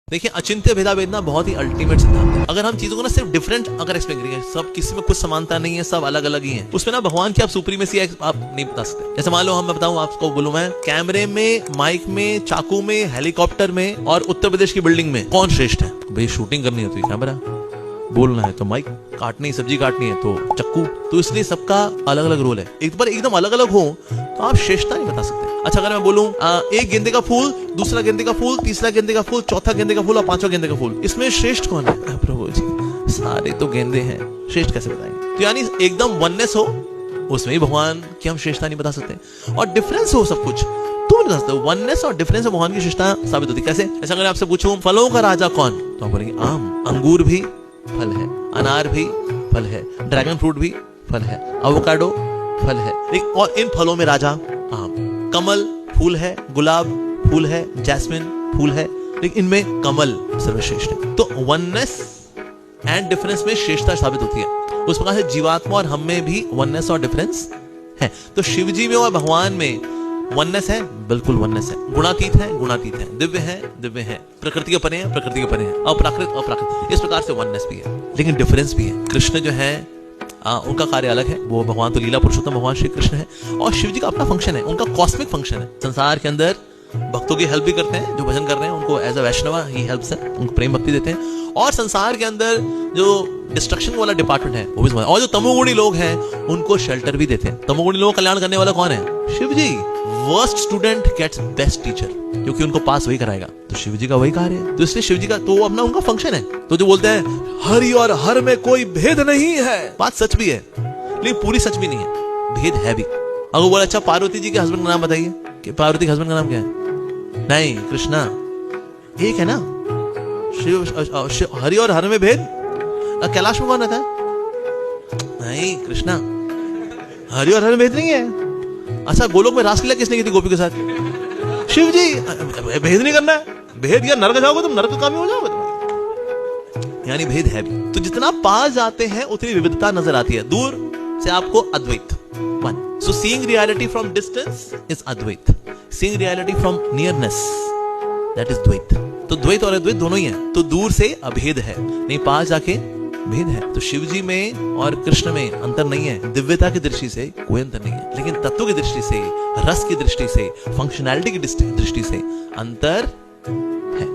देखिए, अचिंत्य भेदा वेदना बहुत ही अल्टीमेट सिद्धांत है। अगर हम चीजों को ना सिर्फ डिफरेंट अगर एक्सप्लेन करेंगे, सब किसी में कुछ समानता नहीं है, सब अलग अलग ही हैं, उसमें ना भगवान की आप सुप्रीमेसी आप नहीं बता सकते। जैसे मान लो हम बताऊं आपको, बोलूं मैं कैमरे में, माइक में, चाकू में, हेलीकॉप्टर में और उत्तर प्रदेश की बिल्डिंग में कौन श्रेष्ठ है? भाई शूटिंग करनी है तो कैमरा, बोलना है तो माइक, काटनी सब्जी काटनी है तो चक्कू। तो इसलिए सबका अलग अलग रोल है। एक बार एकदम अलग अलग हो तो आप श्रेष्ठता नहीं बता सकते। अच्छा, अगर मैं बोलूं एक गेंदे का फूल, दूसरा गेंदे का फूल, तीसरा गेंदे का फूल, चौथा गेंदे का फूल और पांचवा गेंदे का फूल, इसमें श्रेष्ठ कौन है? प्रभु जी, सारे तो गेंदे हैं, श्रेष्ठ कैसे बताएंगे? तो यानी एकदम वननेस हो, उसमें ही भगवान की हम श्रेष्ठता नहीं बता सकते। और डिफरेंस हो सब कुछ तो नहीं बता सकते। वननेस और डिफरेंस में भगवान की श्रेष्ठता साबित होती है। कैसे? ऐसा अगर आपसे पूछूं फलों का राजा कौन, तो आप बोलेंगे आम। अंगूर भी फल है, अनार भी फल है, ड्रैगन फ्रूट भी फल है, एवोकाडो फल है, और इन फलों में राजा आम। कमल फूल है, गुलाब फूल है, जैस्मिन फूल है, लेकिन इनमें कमल सर्वश्रेष्ठ है। तो वननेस एंड डिफरेंस में श्रेष्ठता साबित होती है। उस प्रकार से जीवात्मा और हम में भी वननेस और डिफरेंस है। तो शिव जी में और भगवान में वननेस है, बिल्कुल वननेस है। गुणातीत है, गुणातीत है, दिव्य है, दिव्य है, प्रकृति के परे है, प्रकृति के परे है, अप्राकृत, अप्राकृत। इस प्रकार से वननेस भी है, लेकिन डिफरेंस भी है। कृष्ण जो है उनका कार्य अलग है, वो भगवान तो लीला पुरुषोत्तम भगवान श्री कृष्ण है, और शिव जी का अपना फंक्शन है, उनका कॉस्मिक फंक्शन है। संसार के अंदर भक्तों की हेल्प भी करते हैं, जो भजन कर रहे हैं उनको as a Vaishnav he helps है, उनको प्रेम भक्ति देते हैं। और संसार के अंदर जो डिस्ट्रक्शन वाला डिपार्टमेंट है वो भी, और जो तमोगुणी लोग हैं उनको शेल्टर भी देते हैं। तमोगुणी लोग कल्याण करने वाला कौन है? Shiv ji. Worst student gets best teacher, क्योंकि उनको पास वही कराएगा। तो शिव जी का वही कार्य है। तो इसलिए शिव जी का तो अपना उनका फंक्शन है। तो जो बोलते हैं हरि और हर में कोई भेद नहीं है, बात सच भी है, लेकिन पूरी सच भी नहीं है, भेद है भी। अगर बोले अच्छा पार्वती जी के हस्बैंड का नाम बताइए, कि पार्वती के हस्बैंड का नाम क्या है? नहीं, कृष्णा एक है ना। शिव हरि और हर में भेद, कैलाश में कौन रहता है? नहीं, कृष्णा हरि और हर में भेद नहीं है। अच्छा, गोलोक में रासलीला किसने की थी गोपी के साथ? शिव जी। भेद नहीं करना है, भेद या नरक जाओगे तुम, नरक कामी हो जाओगे तुम। यानी भेद है भी। तो जितना पास जाते हैं उतनी विविधता नजर आती है। दूर से आपको Advaita, one. So seeing reality from distance is Advaita, seeing reality from nearness that is Dvaita. तो द्वैत और अद्वैत दोनों ही है। तो दूर से अभेद है, नहीं पास जाके भेद है। तो शिव जी में और कृष्ण में अंतर नहीं है। दिव्यता की दृष्टि से कोई अंतर नहीं है, लेकिन तत्व की दृष्टि से, रस की दृष्टि से, फंक्शनैलिटी की दृष्टि से अंतर है।